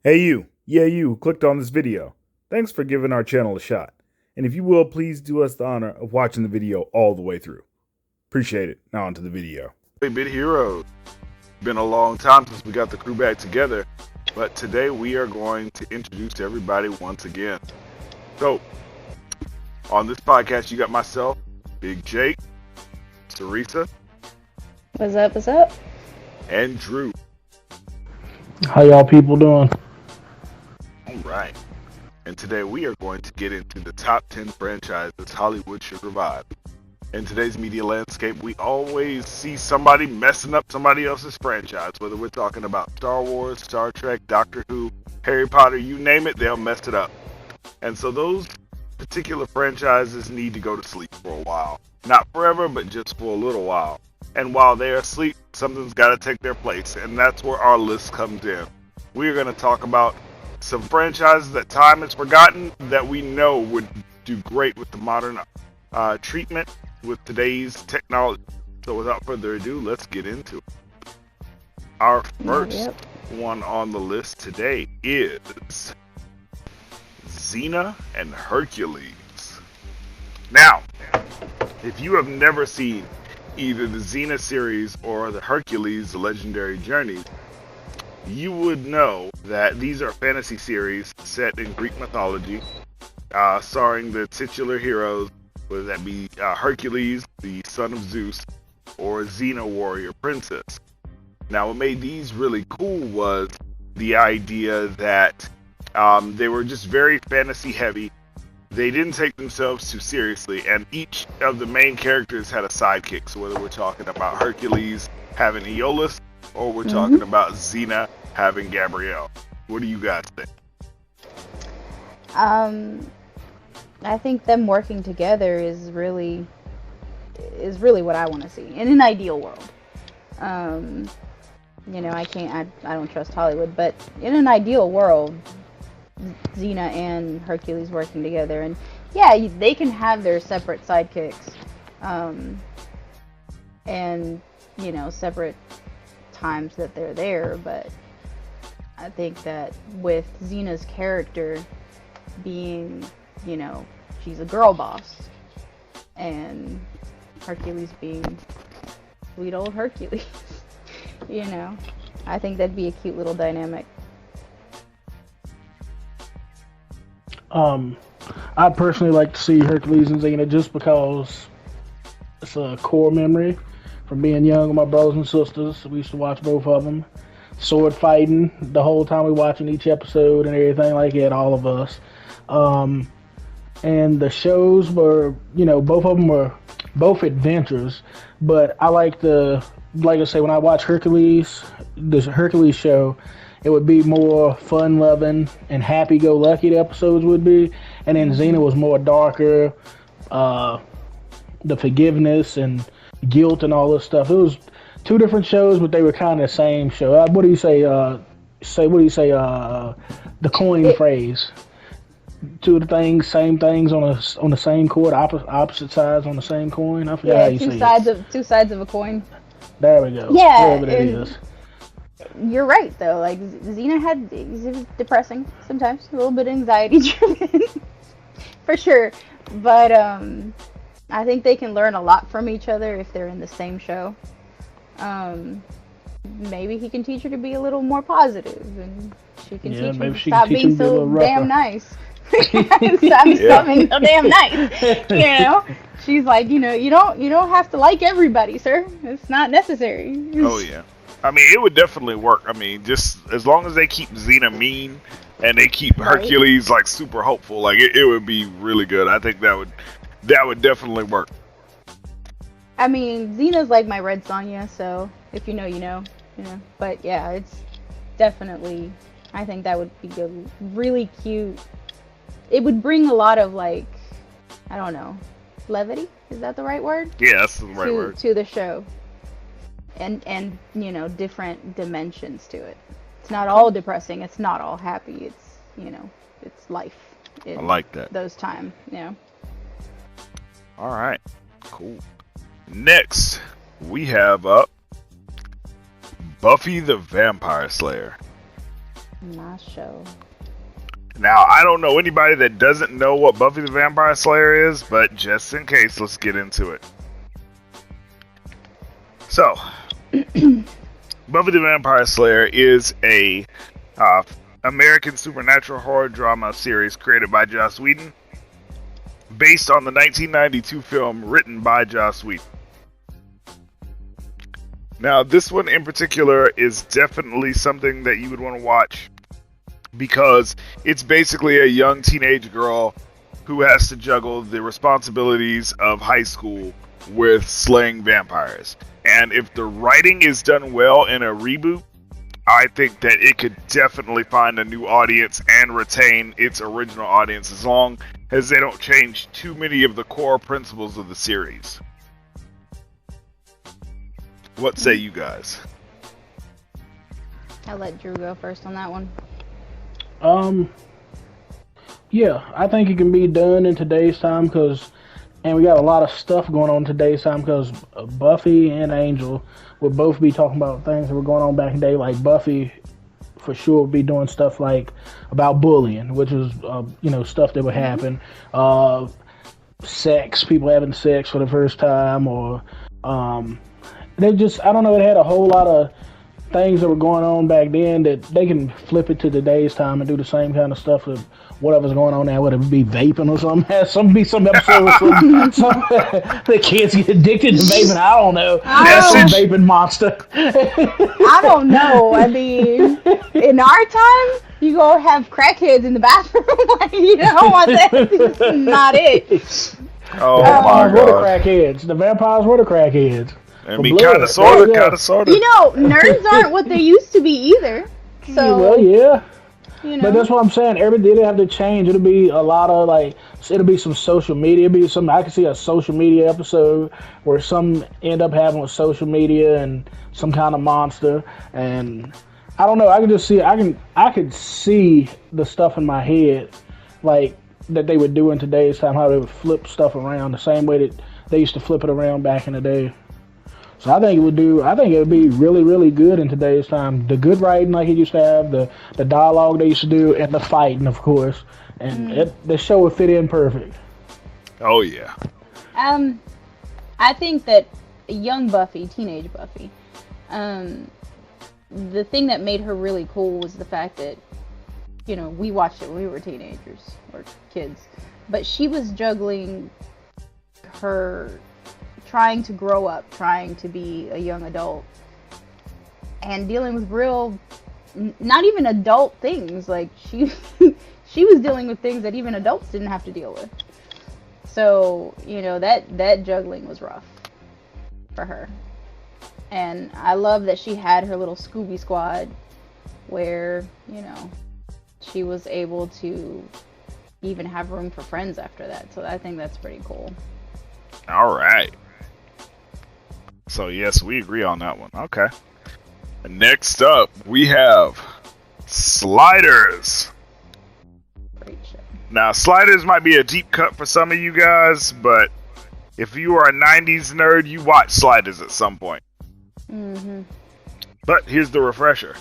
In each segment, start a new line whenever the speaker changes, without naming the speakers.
Hey you, yeah you who clicked on this video. Thanks for giving our channel a shot. And if you will, please do us the honor of watching the video all the way through. Appreciate it. Now onto the video.
Hey, Bit Heroes. Been a long time since we got the crew back together, but today we are going to introduce everybody once again. So, on this podcast, you got myself, Big Jake, Teresa,
What's up? What's up?
and Drew.
How y'all people doing?
All right. And today we are going to get into the top 10 franchises Hollywood should revive. In today's media landscape, we always see somebody messing up somebody else's franchise, whether we're talking about Star Wars, Star Trek, Doctor Who, Harry Potter, you name it, they'll mess it up. And so those particular franchises need to go to sleep for a while. Not forever, but just for a little while. And while they're asleep, something's got to take their place, and that's where our list comes in. We are going to talk about some franchises that time has forgotten that we know would do great with the modern treatment with today's technology. So without further ado, let's get into it. Our first one on the list today is Xena and Hercules. Now, if you have never seen either the Xena series or the Hercules Legendary Journeys, you would know that these are fantasy series set in Greek mythology, starring the titular heroes, whether that be Hercules, the son of Zeus, or Xena, warrior princess. Now, what made these really cool was the idea that they were just very fantasy heavy. They didn't take themselves too seriously, and each of the main characters had a sidekick. So whether we're talking about Hercules having Aeolus, or we're talking about Xena having Gabrielle. What do you guys think?
I think them working together is really what I want to see in an ideal world. I don't trust Hollywood, but in an ideal world, Xena and Hercules working together, and yeah, they can have their separate sidekicks, and separate times that they're there, but I think that with Xena's character being, she's a girl boss, and Hercules being sweet old Hercules, I think that'd be a cute little dynamic.
I'd personally like to see Hercules and Xena just because it's a core memory from being young with my brothers and sisters. We used to watch both of them. Sword fighting the whole time we watching each episode and everything like that, all of us. And the shows were, both of them were both adventures, but like I say, when I watch Hercules, the Hercules show, it would be more fun-loving and happy-go-lucky the episodes would be, and then Xena was more darker, the forgiveness and guilt and all this stuff. It was two different shows, but they were kind of the same show. What do you say? The coin phrase. Two of the things, same things on the same coin, opposite sides on the same coin. I forgot how you say it.
Two sides of a coin.
There we go.
Yeah,
whatever that is.
You're right though. Like Xena it was depressing sometimes, a little bit anxiety driven, for sure. But I think they can learn a lot from each other if they're in the same show. Maybe he can teach her to be a little more positive, and she can teach him to stop being so damn nice. Stop being so damn nice. She's like, you don't have to like everybody, sir. It's not necessary.
Oh yeah. I mean, it would definitely work. I mean, just as long as they keep Xena mean and they keep Hercules like super hopeful, like it would be really good. I think that would definitely work.
I mean, Xena's like my Red Sonja, so if you know, you know. But yeah, it's definitely. I think that would be good. Really cute. It would bring a lot of I don't know, levity. Is that the right word?
Yeah, that's the right word
to the show. And different dimensions to it. It's not all depressing. It's not all happy. It's it's life.
I like that.
Those times.
All right, cool. Next, we have up Buffy the Vampire Slayer.
Nice show.
Now, I don't know anybody that doesn't know what Buffy the Vampire Slayer is, but just in case, let's get into it. So, Buffy the Vampire Slayer is a American supernatural horror drama series created by Joss Whedon, based on the 1992 film written by Joss Whedon. Now, this one in particular is definitely something that you would want to watch because it's basically a young teenage girl who has to juggle the responsibilities of high school with slaying vampires. And if the writing is done well in a reboot, I think that it could definitely find a new audience and retain its original audience as long as they don't change too many of the core principles of the series. What say you guys?
I'll let Drew go first on that one.
Yeah, I think it can be done in today's time and we got a lot of stuff going on in today's time because Buffy and Angel would both be talking about things that were going on back in the day. Like Buffy, for sure, would be doing stuff like about bullying, which is stuff that would happen. Sex, people having sex for the first time, or they just, I don't know, it had a whole lot of things that were going on back then that they can flip it to today's time and do the same kind of stuff with whatever's going on now, whether it be vaping or something. Some episode with some the kids get addicted to vaping. I don't know. That's some vaping monster.
I don't know. I mean, in our time, you go have crackheads in the bathroom. Like, you don't want that. It's not it.
Oh
The vampires
my
were the
god.
crackheads. The vampires were the crackheads.
I mean, kind of, sort of, kind of, sort of.
You know, nerds aren't what they used to be either. So,
Well, yeah.
you know.
But that's what I'm saying. Everything did have to change. It'll be a lot of it'll be some social media. It'll be some. I can see a social media episode where some end up having with social media and some kind of monster. And I don't know. I can just see. I could see the stuff in my head, like that they would do in today's time. How they would flip stuff around the same way that they used to flip it around back in the day. So I think it would be really, really good in today's time. The good writing like it used to have, the dialogue they used to do, and the fighting, of course. And the show would fit in perfect.
Oh, yeah.
I think that young Buffy, teenage Buffy, the thing that made her really cool was the fact that, we watched it when we were teenagers or kids, but she was juggling her trying to grow up, trying to be a young adult, and dealing with real, not even adult things. Like she was dealing with things that even adults didn't have to deal with. So, that juggling was rough for her. And I love that she had her little Scooby Squad where, she was able to even have room for friends after that. So I think that's pretty cool.
All right. So, yes, we agree on that one. Okay. Next up, we have Sliders.
Great show.
Now, Sliders might be a deep cut for some of you guys, but if you are a 90s nerd, you watch Sliders at some point.
Mm-hmm.
But here's the refresher.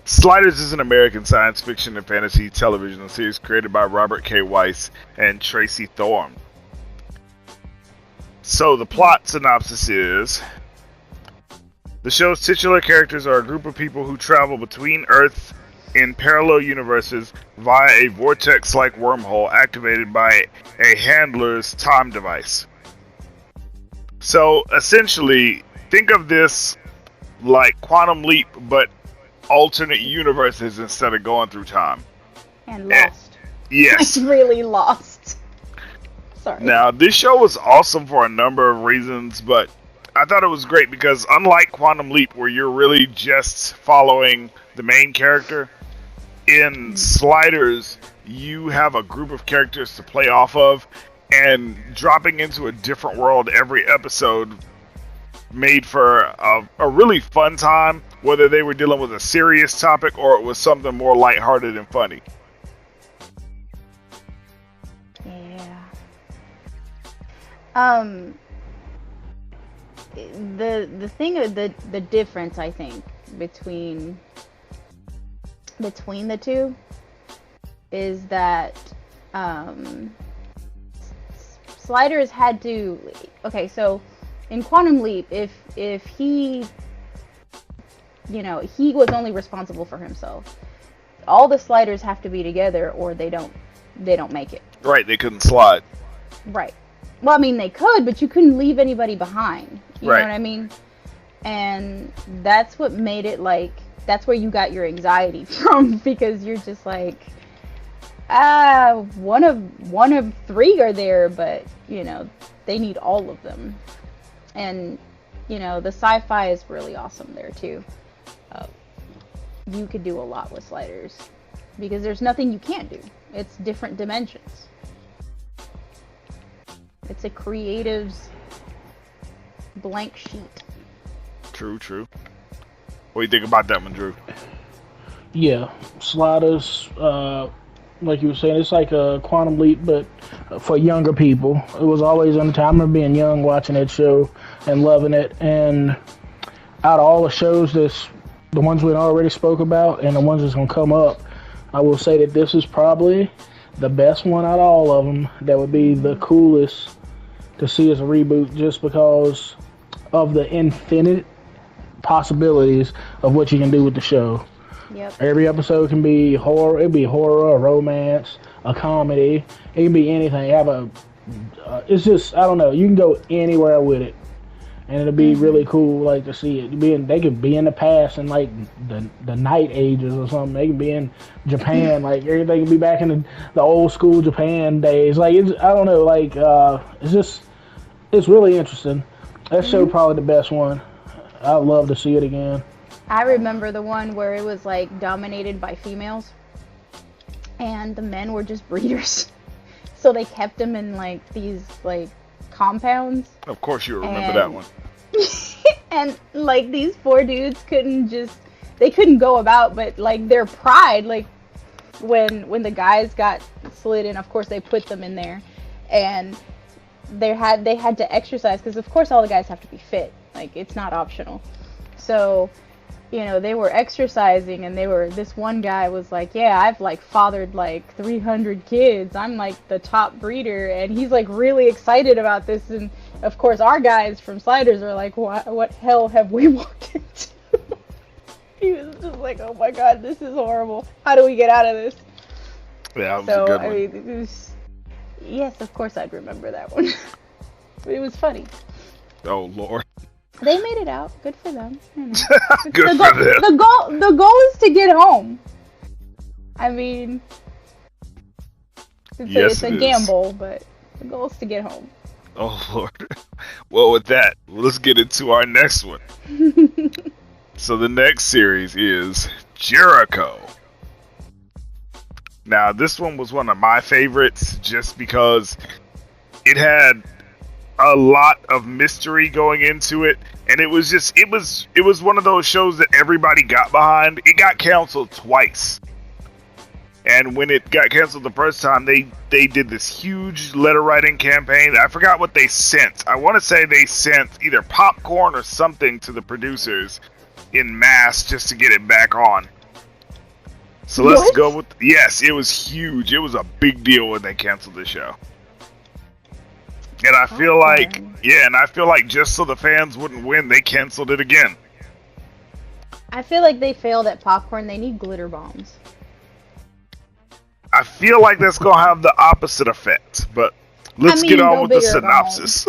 Sliders is an American science fiction and fantasy television series created by Robert K. Weiss and Tracy Thorn. So the plot synopsis is, the show's titular characters are a group of people who travel between Earth in parallel universes via a vortex-like wormhole activated by a handler's time device. So essentially, think of this like Quantum Leap, but alternate universes instead of going through time.
And lost.
Yes.
Like really lost. Sorry.
Now, this show was awesome for a number of reasons, but I thought it was great because unlike Quantum Leap, where you're really just following the main character, in Sliders, you have a group of characters to play off of, and dropping into a different world every episode made for a really fun time, whether they were dealing with a serious topic or it was something more lighthearted and funny.
Yeah. The thing, the difference I think between between the two is that Sliders had to. Okay, so in Quantum Leap, if he, he was only responsible for himself. All the Sliders have to be together, or they don't make it.
Right, they couldn't slide.
Right. Well, I mean, they could, but you couldn't leave anybody behind. You know what I mean? And that's what made it like, that's where you got your anxiety from, because you're just like, one of three are there, but, they need all of them. And, the sci-fi is really awesome there, too. You could do a lot with Sliders, because there's nothing you can't do. It's different dimensions. It's a creative's blank sheet.
True. What do you think about that one, Drew?
Yeah, Sliders, like you were saying, it's like a Quantum Leap, but for younger people. It was always on the time. I remember being young watching that show and loving it. And out of all the shows, the ones we already spoke about and the ones that's going to come up, I will say that this is probably the best one out of all of them. That would be the coolest to see as a reboot, just because of the infinite possibilities of what you can do with the show.
Yep.
Every episode can be horror. It can be horror, a romance, a comedy. It can be anything. It's just, I don't know. You can go anywhere with it, and it'll be really cool, like, to see it. They could be in the past in like the night ages or something. They can be in Japan, like everything can be back in the old school Japan days. Like, I don't know, like it's really interesting. That show probably the best one. I'd love to see it again.
I remember the one where it was like dominated by females, and the men were just breeders. So they kept them in like these like compounds.
Of course you remember that one.
And like these four dudes couldn't go about, but like their pride, like when the guys got slid in, of course they put them in there, and they had to exercise, because of course all the guys have to be fit, like it's not optional. So they were exercising, and this one guy was like, yeah, I've like fathered like 300 kids, I'm like the top breeder, and he's like really excited about this. And of course our guys from Sliders are like, what hell have we walked into? He was just like, oh my god, this is horrible, how do we get out of this?
Yeah, that was a good one.
I mean, yes, of course I'd remember that one. It was funny.
Oh Lord.
They made it out. Good for them.
Good for them.
The goal is to get home. I mean, it's a gamble, but the goal is to get home.
Oh Lord. Well, with that, let's get into our next one. So the next series is Jericho. Now, this one was one of my favorites just because it had a lot of mystery going into it, and it was one of those shows that everybody got behind. It got canceled twice, and when it got canceled the first time, they did this huge letter writing campaign. I forgot what they sent. I want to say they sent either popcorn or something to the producers in mass just to get it back on. So let's go with, yes, it was huge. It was a big deal when they canceled the show. And I feel like just so the fans wouldn't win, they canceled it again.
I feel like they failed at popcorn. They need glitter bombs.
I feel like that's going to have the opposite effect, but let's get on with the synopsis.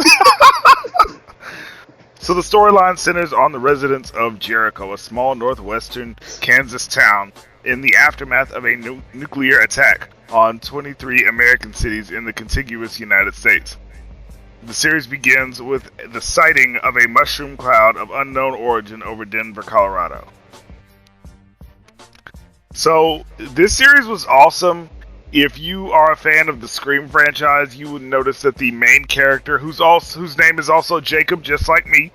So the storyline centers on the residents of Jericho, a small northwestern Kansas town, in the aftermath of a nuclear attack on 23 American cities in the contiguous United States. The series begins with the sighting of a mushroom cloud of unknown origin over Denver, Colorado. So, this series was awesome. If you are a fan of the Scream franchise, you would notice that the main character, whose name is also Jacob, just like me,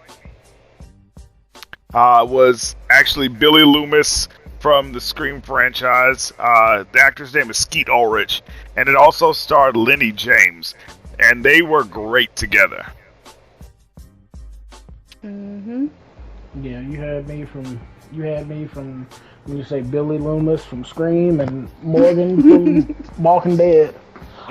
was actually Billy Loomis from the Scream franchise. The actor's name is Skeet Ulrich, and it also starred Lenny James. And they were great together.
Yeah, you had me from You say Billy Loomis from Scream and Morgan from Walking Dead.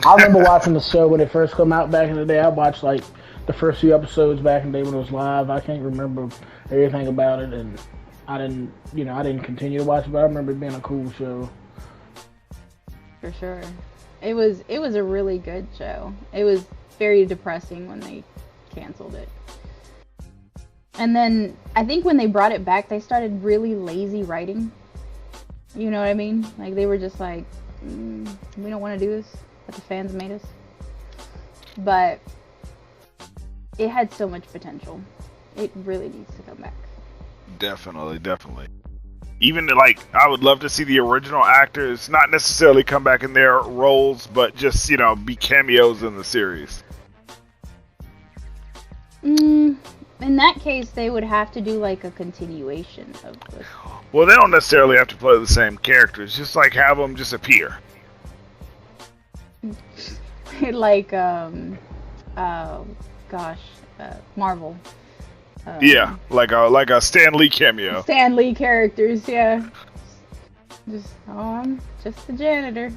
I remember watching the show when it first came out back in the day. I watched like the first few episodes back in the day when it was live. I can't remember everything about it, and I didn't continue to watch it, but I remember it being a cool show.
For sure. It was a really good show. It was very depressing when they canceled it. And then I think when they brought it back, they started really lazy writing. You know what I mean? Like they were just like, we don't want to do this, but the fans made us. But it had so much potential. It really needs to come back.
Definitely. Even like, I would love to see the original actors not necessarily come back in their roles, but just be cameos in the series.
In that case, they would have to do like a continuation of this.
Well, they don't necessarily have to play the same characters. Just like have them just appear.
Like Marvel.
Yeah, like a Stan Lee cameo.
Stan Lee characters, yeah. I'm just the janitor.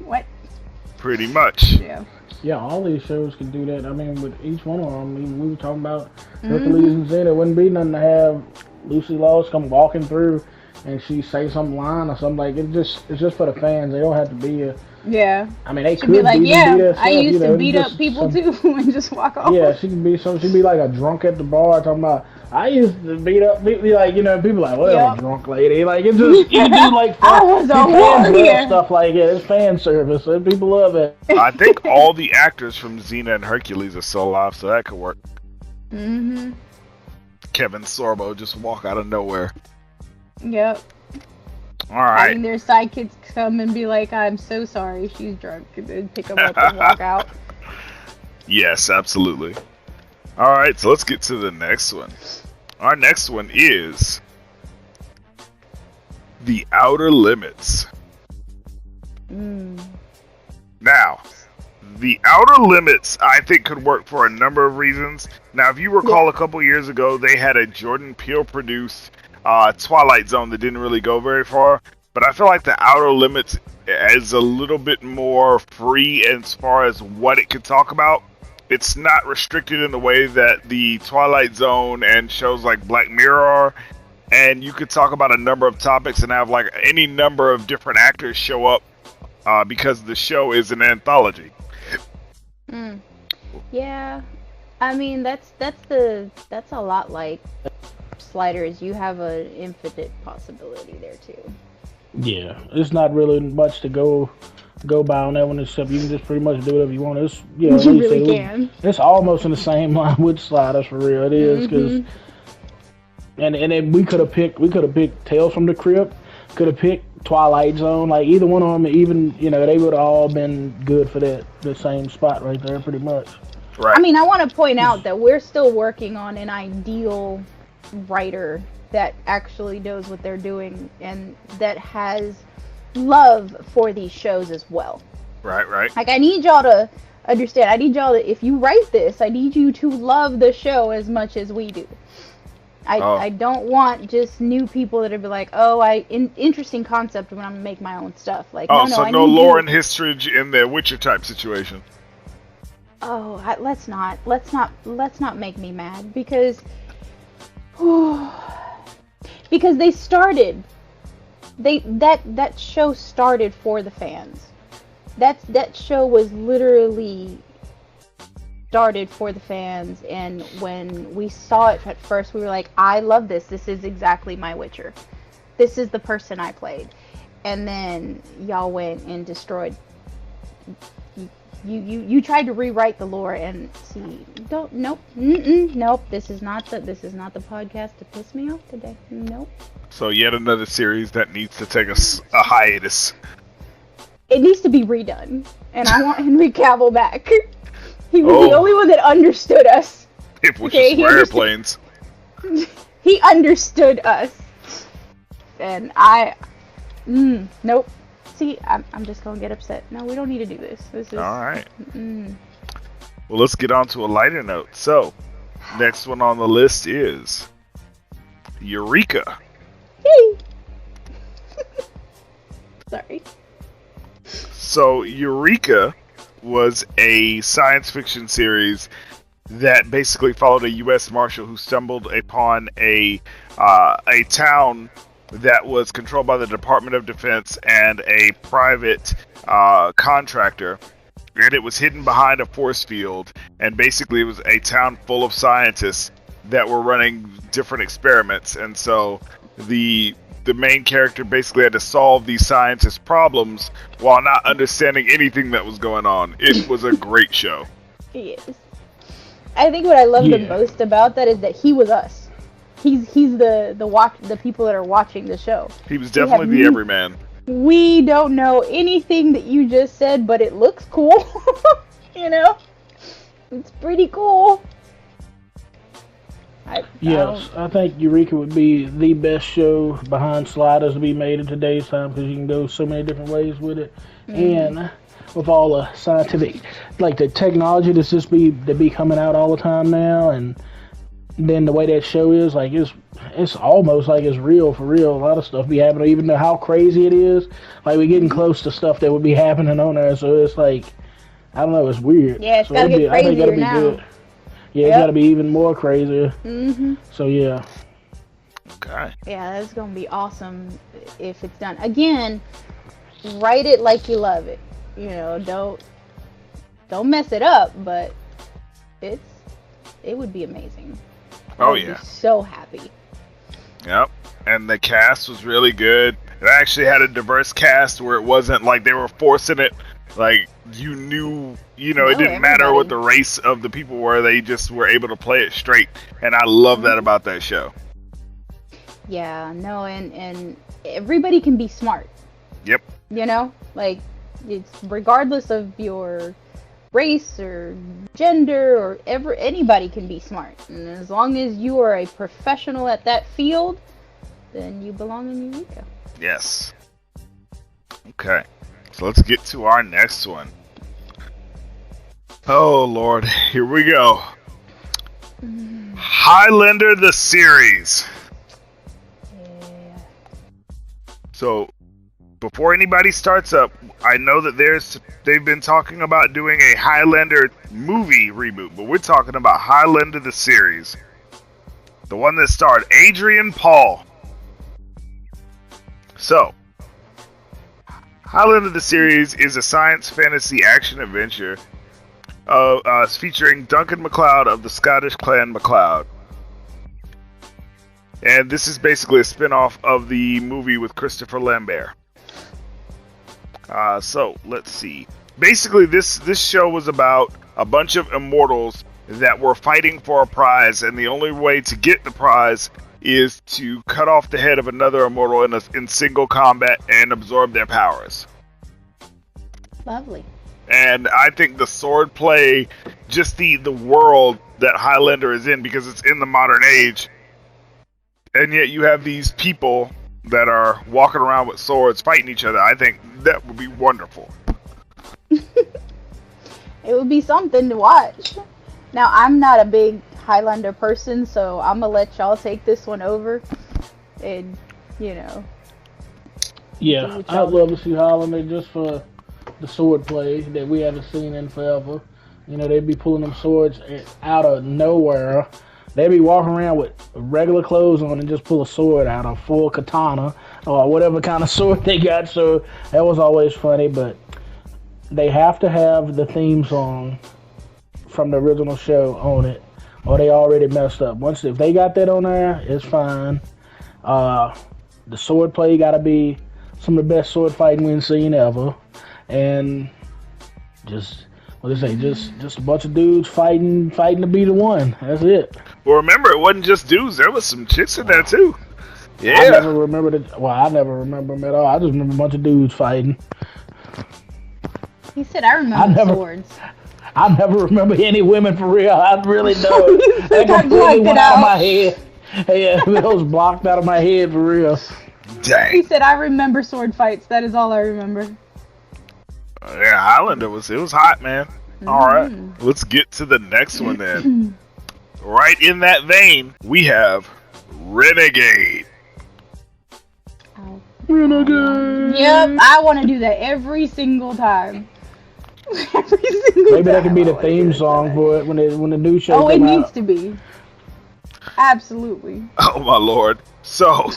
What?
Pretty much.
Yeah.
Yeah, all these shows can do that. I mean, with each one of them, even we were talking about Hercules and Xena. It wouldn't be nothing to have Lucy Lawless come walking through and she say some line or something like it. It's just for the fans. They don't have to be a.
Yeah.
I mean, they
She'd
could
be like,
be
yeah,
that
I
stuff,
used to beat up people too and just walk off.
Yeah, she could be like a drunk at the bar talking about. I used to beat up people, like people like, whatever, drunk lady. Like it's just you do like
I was a warrior.
Stuff like it. It's fan service. And people love it.
I think all the actors from Xena and Hercules are still alive, so that could work.
Mm-hmm.
Kevin Sorbo just walk out of nowhere.
Yep.
All right.
Having their sidekicks come and be like, I'm so sorry, she's drunk, and then pick them up and walk out.
Yes, absolutely. All right, so let's get to the next one. Our next one is The Outer Limits. Now, The Outer Limits, I think, could work for a number of reasons. Now, if you recall, a couple years ago, they had a Jordan Peele-produced Twilight Zone that didn't really go very far. But I feel like The Outer Limits is a little bit more free as far as what it could talk about. It's not restricted in the way that the Twilight Zone and shows like Black Mirror are. And you could talk about a number of topics and have like any number of different actors show up because the show is an anthology.
Yeah, I mean that's a lot like Sliders. You have an infinite possibility there too.
Yeah, it's not really much to go by on that one, except you can just pretty much do whatever you want. It's
You really can.
It's almost in the same line with Sliders for real. It is because, and then we could have picked Tales from the Crypt, could have picked Twilight Zone, like either one of them. Even they would have all been good for the same spot right there, pretty much.
Right.
I mean, I want to point out that we're still working on an ideal writer that actually knows what they're doing and that has love for these shows as well.
Right.
Like, I need y'all to understand. I need y'all to, if you write this, I need you to love the show as much as we do. I don't want just new people that are be like, interesting concept when I'm gonna make my own stuff. Like,
no lore and history in the Witcher type situation.
Let's not make me mad because they started. That show started for the fans. That show was literally started for the fans, and when we saw it at first, we were like, I love this. This is exactly my Witcher. This is the person I played. And then y'all went and destroyed. You tried to rewrite the lore and see. Nope. This is not the podcast to piss me off today. Nope.
So yet another series that needs to take a hiatus.
It needs to be redone, and I want Henry Cavill back. He was the only one that understood us.
It was just airplanes.
He understood us, and nope. See, I'm just gonna get upset. No, we don't need to do this. This is
all right. Well, let's get on to a lighter note. So, next one on the list is Eureka.
Yay. Sorry.
So Eureka was a science fiction series that basically followed a U.S. Marshal who stumbled upon a town that was controlled by the Department of Defense and a private contractor, and it was hidden behind a force field. And basically, it was a town full of scientists that were running different experiments. And so the main character basically had to solve these scientists' problems while not understanding anything that was going on. It was a great show.
Yes. I think what I love the most about that is that he was us. He's the people that are watching the show.
He was definitely the everyman.
We don't know anything that you just said, but it looks cool. You know? It's pretty cool.
I think Eureka would be the best show behind sliders to be made in today's time because you can go so many different ways with it. And with all the scientific, like the technology that's just be coming out all the time now, and then the way that show is, like, it's almost like it's real for real. A lot of stuff be happening, even though how crazy it is. Like, we're getting close to stuff that would be happening on there, so it's like, I don't know, it's weird.
Yeah, it's gotta get crazier now.
Good. Yeah, it's gotta be even more crazier. So yeah.
Okay.
Yeah, that's gonna be awesome if it's done. Again, write it like you love it. You know, don't mess it up, but it would be amazing.
Oh,
I'd
yeah.
be so happy.
Yep. And the cast was really good. It actually had a diverse cast where it wasn't like they were forcing it. Like, you knew, it didn't matter what the race of the people were. They just were able to play it straight. And I love that about that show.
Yeah, no, and everybody can be smart.
Yep.
You know? Like, it's regardless of your race or gender or anybody can be smart. And as long as you are a professional at that field, then you belong in Eureka.
Yes. Okay. So let's get to our next one. Oh, Lord. Here we go. Highlander the series.
Yeah.
So, before anybody starts up, I know that they've been talking about doing a Highlander movie reboot, but we're talking about Highlander the series. The one that starred Adrian Paul. So, Highlander the series is a science fantasy action adventure featuring Duncan MacLeod of the Scottish clan MacLeod. And this is basically a spin-off of the movie with Christopher Lambert. So, let's see. Basically, this show was about a bunch of immortals that were fighting for a prize, and the only way to get the prize is to cut off the head of another immortal in single combat and absorb their powers.
Lovely.
And I think the sword play, just the world that Highlander is in, because it's in the modern age, and yet you have these people that are walking around with swords fighting each other. I think that would be wonderful.
It would be something to watch. Now, I'm not a big Highlander person, so I'm gonna let y'all take this one over. And,
Yeah, I'd love to see Highlander just for the sword play that we haven't seen in forever. They'd be pulling them swords out of nowhere. They'd be walking around with regular clothes on and just pull a sword out, a full katana or whatever kind of sword they got. So that was always funny, but they have to have the theme song from the original show on it, or they already messed up. If they got that on there, it's fine. The sword play got to be some of the best sword fighting we've seen ever, and just a bunch of dudes fighting to be the one. That's it.
Well, remember, it wasn't just dudes. There was some chicks in there too. Yeah.
I never remember them at all. I just remember a bunch of dudes fighting.
He said, I remember swords.
I never remember any women for real. I really don't. That completely went out of my head. Yeah, it was blocked out of my head for real.
Dang.
He said, I remember sword fights. That is all I remember.
Yeah, Highlander was hot, man. All right, let's get to the next one then. Right in that vein, we have Renegade.
Renegade.
Yep, I want to do that every single time. Every single
Maybe that
time
could be
I
the
wanna do
theme
it so
song
bad.
for it when the new show
Oh, it
come
needs
out.
to be. Absolutely.
Oh my lord. So,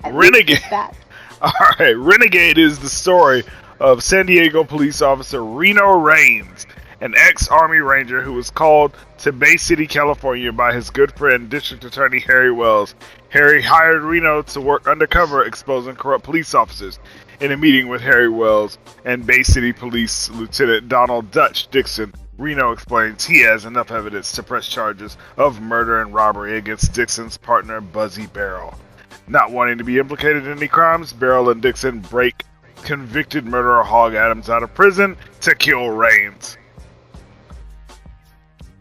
At least
Renegade.
just that.
Alright, Renegade is the story of San Diego police officer Reno Raines, an ex-Army Ranger who was called to Bay City, California by his good friend, District Attorney Harry Wells. Harry hired Reno to work undercover exposing corrupt police officers. In a meeting with Harry Wells and Bay City Police Lieutenant Donald Dutch Dixon, Reno explains he has enough evidence to press charges of murder and robbery against Dixon's partner, Buzzy Barrel. Not wanting to be implicated in any crimes, Barrel and Dixon break convicted murderer Hog Adams out of prison to kill Raines.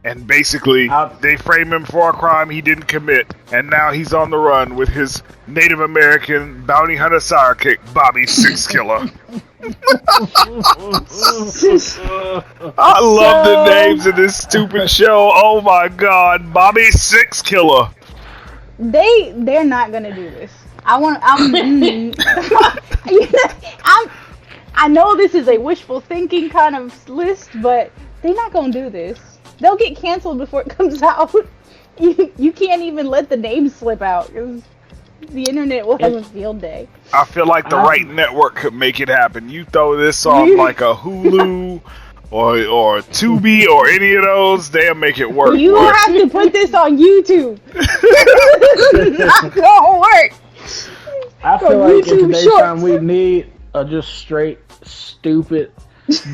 And basically, they frame him for a crime he didn't commit, and now he's on the run with his Native American bounty hunter sidekick, Bobby Sixkiller. I love the names of this stupid show. Oh my god, Bobby Sixkiller.
They're not gonna do this. I know this is a wishful thinking kind of list, but they're not gonna do this. They'll get canceled before it comes out. You can't even let the name slip out because the internet will have a field day.
I feel like the right network could make it happen. You throw this on like a Hulu or Tubi or any of those, they'll make it work.
You have to put this on YouTube. It's not gonna work.
I feel like in today's time we need a just straight stupid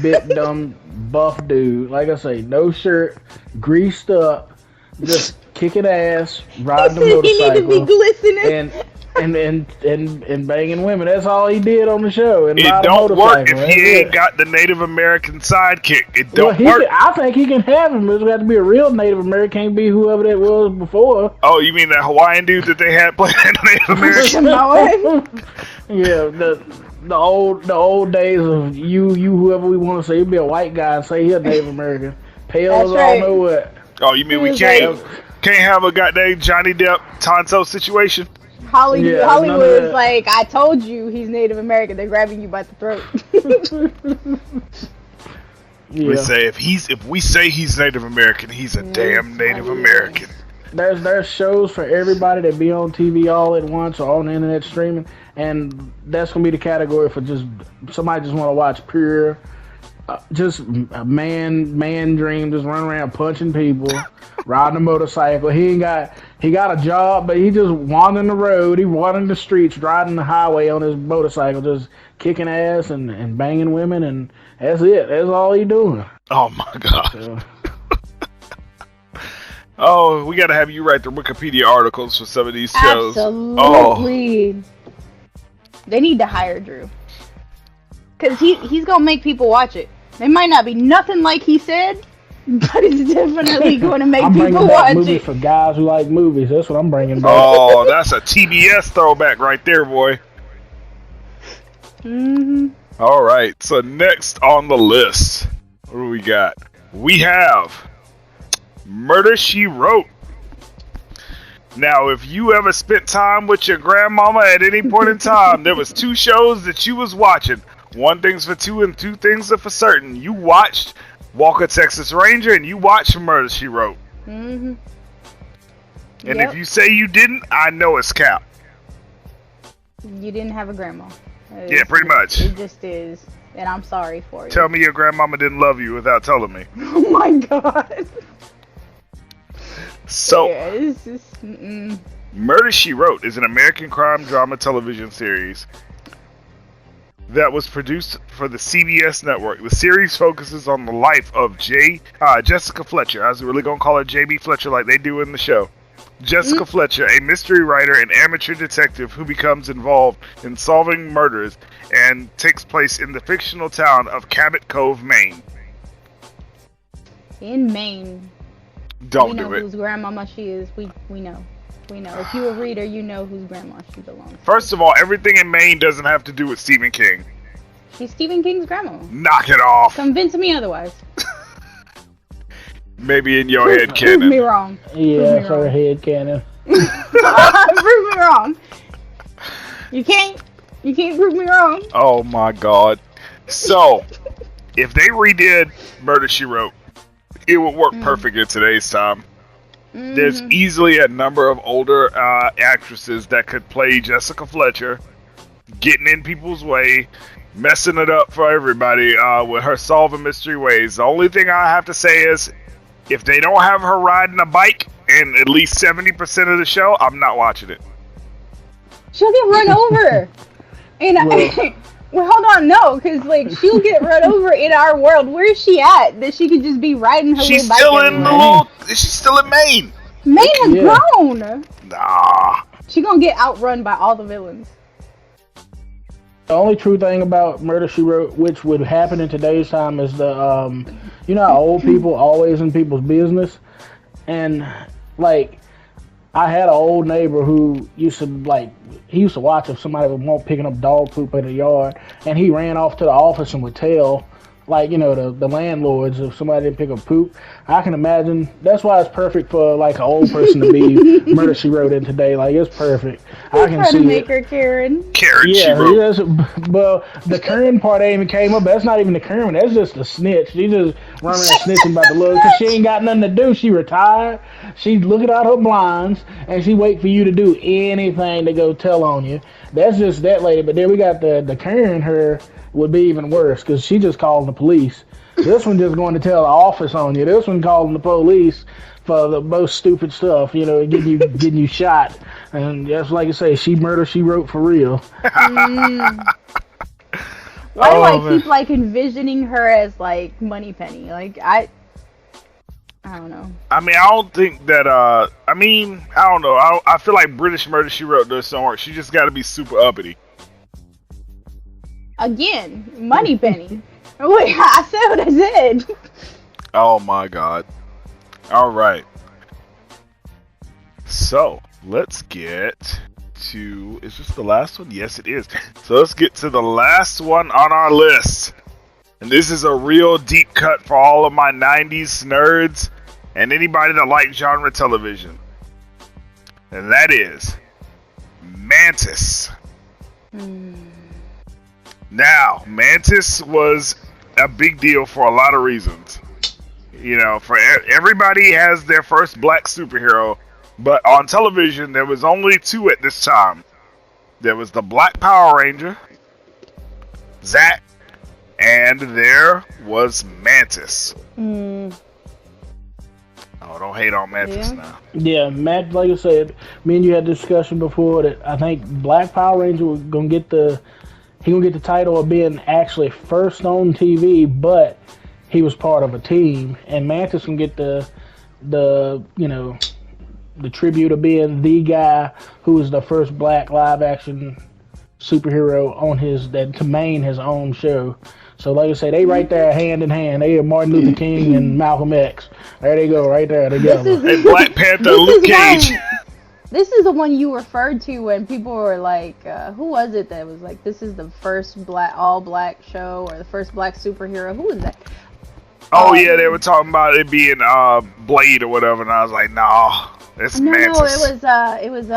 bit dumb buff dude. Like I say, no shirt, greased up, just kicking ass, riding the
He need to be glistening
and banging women. That's all he did on the show. And
it don't work if he ain't got the Native American sidekick. It don't work.
I think he can have him. It's got to be a real Native American. Can't be whoever that was before.
Oh, you mean that Hawaiian dude that they had playing Native American?
Yeah, the old days of you whoever we want to say. He'd be a white guy and say he's a Native American. Pale as I don't know what.
Oh, you mean we can't have a goddamn Johnny Depp Tonto situation?
Hollywood's like, I told you he's Native American. They're grabbing you by the throat.
We say if we say he's Native American, he's a damn Native American.
There's shows for everybody that be on TV all at once or on the internet streaming, and that's gonna be the category for just somebody just want to watch pure, just a man dream, just run around punching people, riding a motorcycle. He got a job, but he just wandering the road, he wandering the streets, riding the highway on his motorcycle, just kicking ass and banging women, and that's it. That's all he doing.
Oh my god. So. Oh, we gotta have you write the Wikipedia articles for some of these shows.
Absolutely. Oh. They need to hire Drew. Because he's gonna make people watch it. It might not be nothing like he said, but it's definitely going to make people watch it.
Movies for guys who like movies. That's what I'm bringing back.
Oh, that's a TBS throwback right there, boy.
Mm-hmm.
All right, so next on the list, what do we got? We have Murder, She Wrote. Now, if you ever spent time with your grandmama at any point in time, there was two shows that you was watching. One thing's for two and two things are for certain. You watched Walker, Texas Ranger, and you watched Murder, She Wrote.
Mm-hmm.
And if you say you didn't, I know it's cap.
You didn't have a grandma.
Yeah, pretty much.
It just is. And I'm sorry for you.
Tell me your grandmama didn't love you without telling me.
Oh my god.
So,
yeah, this is,
Murder, She Wrote is an American crime drama television series that was produced for the CBS network. The series focuses on the life of Jessica Fletcher. I was really going to call her J.B. Fletcher like they do in the show. Jessica Fletcher, a mystery writer and amateur detective who becomes involved in solving murders and takes place in the fictional town of Cabot Cove, Maine.
In Maine.
Don't do it.
We know whose grandmama she is. We know. We know. If you're a reader, you know whose grandma she belongs to.
First of all, everything in Maine doesn't have to do with Stephen King.
She's Stephen King's grandma.
Knock it off.
Convince me otherwise.
Maybe in your head canon.
Prove me wrong.
Yeah, it's her head canon.
Prove me wrong. You can't prove me wrong.
Oh my god. So, if they redid Murder, She Wrote, it would work perfect in today's time. There's easily a number of older actresses that could play Jessica Fletcher, getting in people's way, messing it up for everybody with her solving mystery ways. The only thing I have to say is, if they don't have her riding a bike in at least 70% of the show, I'm not watching it.
She'll get run over. And well, hold on, no, because like she'll get run over in our world. Where is she at? That she could just be riding her little bike everywhere?
She's still in Maine.
Maine has grown.
Nah.
She gonna get outrun by all the villains.
The only true thing about Murder, She Wrote, which would happen in today's time, is the you know how old people always in people's business, and like I had an old neighbor who used to watch if somebody was picking up dog poop in the yard, and he ran off to the office and would tell, like, you know, the landlords if somebody didn't pick up poop. I can imagine that's why it's perfect for like an old person to be Murder, She Wrote in today. Like, it's perfect. I can see
to make her Karen.
Karen, she wrote.
Yes, well, the Karen part ain't even came up. That's not even the Karen. That's just the snitch. She just running and snitching about the look because she ain't got nothing to do. She retired. She looking out her blinds and she wait for you to do anything to go tell on you. That's just that lady. But then we got the Karen. Her would be even worse because she just calling the police. This one just going to tell the office on you. This one calling the police for the most stupid stuff, you know, getting you shot. And just like I say, she Murder, She Wrote for real.
Why do I keep like envisioning her as like Moneypenny? Like I don't know.
I mean, I don't think that. I don't know. I feel like British Murder, She Wrote does some work. She just got to be super uppity.
Again, Moneypenny. Wait, I said what I said.
Oh my god. All right. So let's get to. Is this the last one? Yes, it is. So let's get to the last one on our list. And this is a real deep cut for all of my 90s nerds and anybody that likes genre television. And that is m.a.n.t.i.s. Now, m.a.n.t.i.s was a big deal for a lot of reasons. You know, for everybody has their first black superhero, but on television there was only two at this time. There was the Black Power Ranger, Zack, and there was m.a.n.t.i.s. Oh, don't hate on m.a.n.t.i.s now.
Yeah, Matt, like I said, me and you had a discussion before that I think Black Power Ranger was gonna get the title of being actually first on TV, but he was part of a team, and m.a.n.t.i.s can get the you know, the tribute of being the guy who was the first black live action superhero on to main his own show. So like I say, they right there hand in hand. They are Martin Luther King and Malcolm X. There they go, right there together.
Hey, Black Panther, Luke Cage.
This is the one you referred to when people were like, who was it that was like, this is the first all black show or the first black superhero? Who was that?
Oh yeah, they were talking about it being Blade or whatever, and I was like, nah, it's m.a.n.t.i.s.
No, it was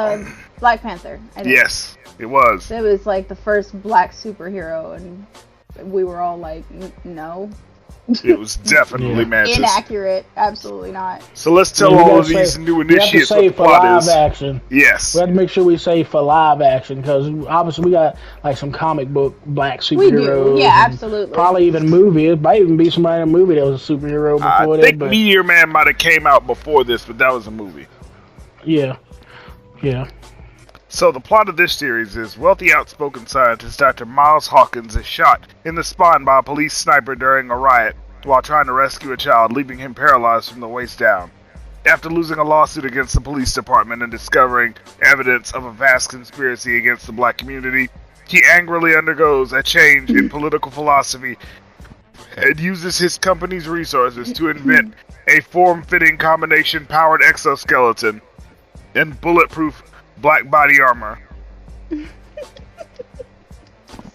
Black Panther. I think.
Yes, it was.
It was like the first black superhero, and we were all like, no.
It was definitely m.a.n.t.i.s.
Inaccurate, absolutely not.
So let's tell all of these new initiates what the plot is.
Action.
Yes.
We have to make sure we say for live action, because obviously we got like some comic book black superheroes.
We do, yeah, absolutely.
Probably even movie. It might even be somebody in a movie that was a superhero before that.
I think Meteor Man might have came out before this, but that was a movie.
Yeah.
So the plot of this series is wealthy outspoken scientist Dr. Miles Hawkins is shot in the spine by a police sniper during a riot while trying to rescue a child, leaving him paralyzed from the waist down. After losing a lawsuit against the police department and discovering evidence of a vast conspiracy against the black community, he angrily undergoes a change in political philosophy and uses his company's resources to invent a form-fitting combination-powered exoskeleton and bulletproof black body armor.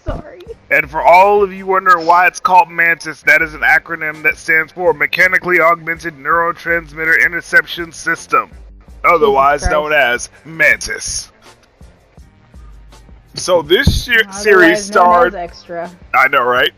Sorry.
And for all of you wondering why it's called m.a.n.t.i.s, that is an acronym that stands for Mechanically Augmented Neurotransmitter Interception System, otherwise known as m.a.n.t.i.s. So this series
Otherwise known
starred.
as Extra.
I know, right?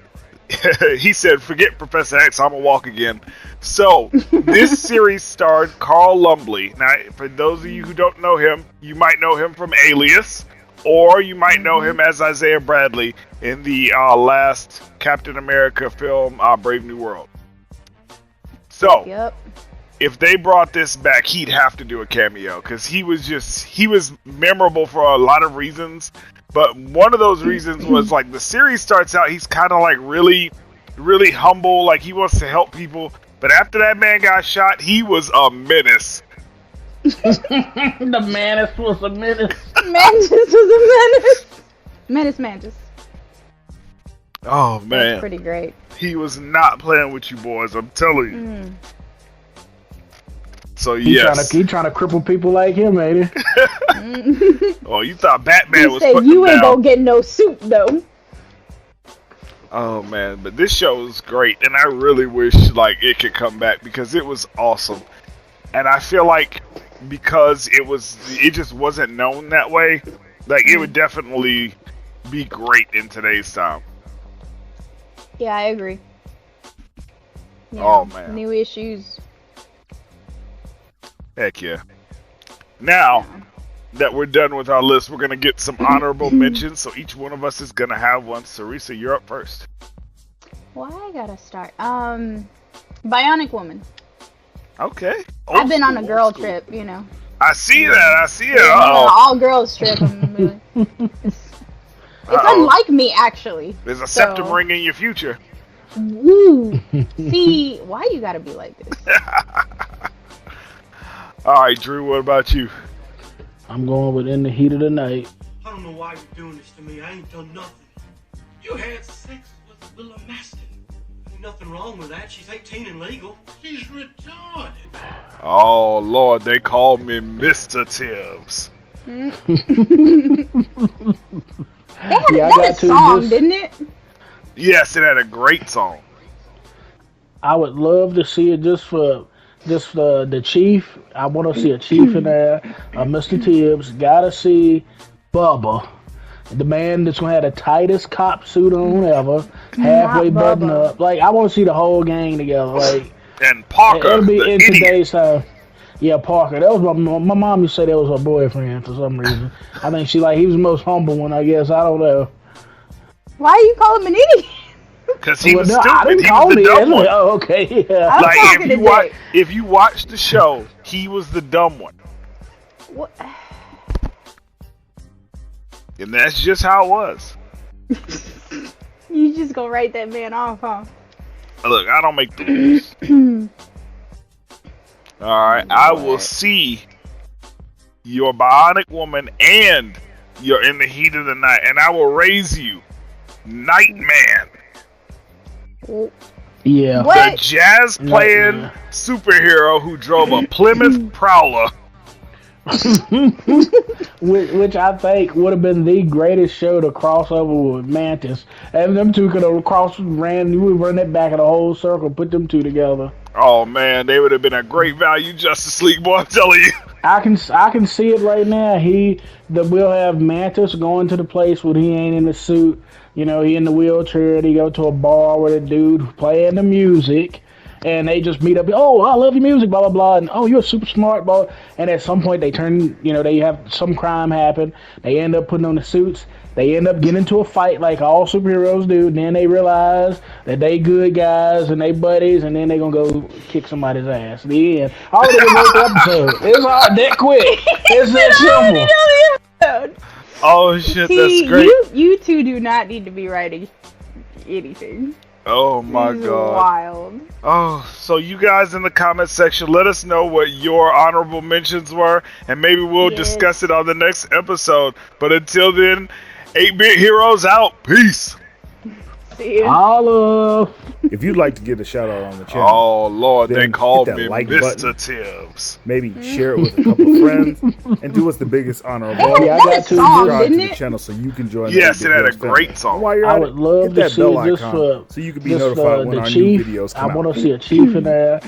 He said, "Forget Professor X, I'm gonna walk again." So this series starred Carl Lumbly. Now, for those of you who don't know him, you might know him from Alias, or you might know him as Isaiah Bradley in the last Captain America film, Brave New World. So,
Yep.
if they brought this back, he'd have to do a cameo because he was memorable for a lot of reasons. But one of those reasons was like the series starts out, he's kind of like really, really humble, like he wants to help people. But after that man got shot, he was a menace.
The Mantis was a menace.
Mantis was a menace. Mantis.
Oh man,
That's pretty great.
he was not playing with you boys. I'm telling you.
Mm.
So
He
yes.
trying to cripple people like him, ain't he?
Oh, you thought Batman
He
was
said
putting
you
him
ain't
down.
gonna get no suit though.
Oh man, but this show is great, and I really wish like it could come back because it was awesome. And I feel like because it just wasn't known that way, like it would definitely be great in today's time.
Yeah, I agree. You
Oh,
know,
man.
New issues.
Heck yeah. Now that we're done with our list, we're gonna get some honorable mentions. So each one of us is gonna have one. Sarisa, you're up first.
Well, I gotta start. Bionic Woman.
Okay.
I've been on a
Old
girl
school.
trip, you know.
I see that. I see it.
Yeah,
Uh-oh.
all girls trip. It's unlike me, actually.
There's a
So-
septum ring in your future.
Ooh. See, why you gotta be like this?
All right, Drew. What about you?
I'm going with In the Heat of the Night.
I don't know why you're doing this to me. I ain't done nothing. You had sex with Willa Maston. Ain't nothing wrong with that. She's 18 and legal. She's retarded.
Oh Lord, they call me Mr. Tibbs.
They
Yeah, I
had
got
a
to
song,
just-
didn't it?
Yes, it had a great song.
I would love to see it just for the chief. I want to see a chief in there. Mr. Tibbs. Gotta see Bubba, the man that's gonna have the tightest cop suit on ever, halfway
Not
buttoned
Bubba.
up. Like I want to see the whole gang together. Like
And Parker,
it'll be
the
in
idiot.
today's time. Yeah, Parker. That was my mom used to say that was her boyfriend for some reason. I think he was the most humble one. I guess I don't know.
Why are you calling him an idiot?
Because he was
no, I
stupid.
didn't
He
call
was the
me.
dumb one.
Oh, okay. Yeah.
I'm
Like
talking to Dick.
if you watch the show, he was the dumb one,
What?
and that's just how it was.
You just gonna write that man off, huh?
Look, I don't make the rules. All right, I will see your Bionic Woman and you're In the Heat of the Night, and I will raise you Nightman,
Yeah.
What?
the jazz playing
Nightman.
superhero who drove a Plymouth Prowler.
Which I think would have been the greatest show to cross over with Mantis. And them two could have we would run that back in a whole circle, put them two together.
Oh man, they would have been a great value Justice League, boy. I'm telling you.
I can see it right now. We'll have Mantis going to the place where he ain't in the suit. You know, he in the wheelchair and he go to a bar with a dude playing the music. And they just meet up. Oh, I love your music, blah blah blah. And oh, you're super smart, blah. And at some point, they turn. You know, they have some crime happen. They end up putting on the suits. They end up getting into a fight like all superheroes do. And then they realize that they good guys and they buddies. And then they gonna go kick somebody's ass. The end. Already wrote the episode. It's all that quick. It's that simple.
Oh shit,
See,
that's great.
you two do not need to be writing anything.
Oh my
This is
god.
wild.
Oh, so you guys in the comment section, let us know what your honorable mentions were, and maybe we'll
Yes.
discuss it on the next episode. But until then, 8-Bit Heroes out. Peace.
See ya.
Holla.
If you'd like to get a shout out on the channel,
Oh Lord, they
Then
called
hit that
me
like
Mr.
button.
Tibbs.
maybe share it with a couple of friends and do us the biggest honor of
It
all.
had
Yeah, I
that
got to
song,
Subscribe to
didn't
the
it?
channel so you can join
Yes,
the
it had a
8-Bit Heroes
great
family.
song.
And while you're
I
at
would
it,
love
hit
to
that
see
bell
just
icon
for
so you can be notified when
the
our new
chief.
videos
I
come out.
want to see a chief in there.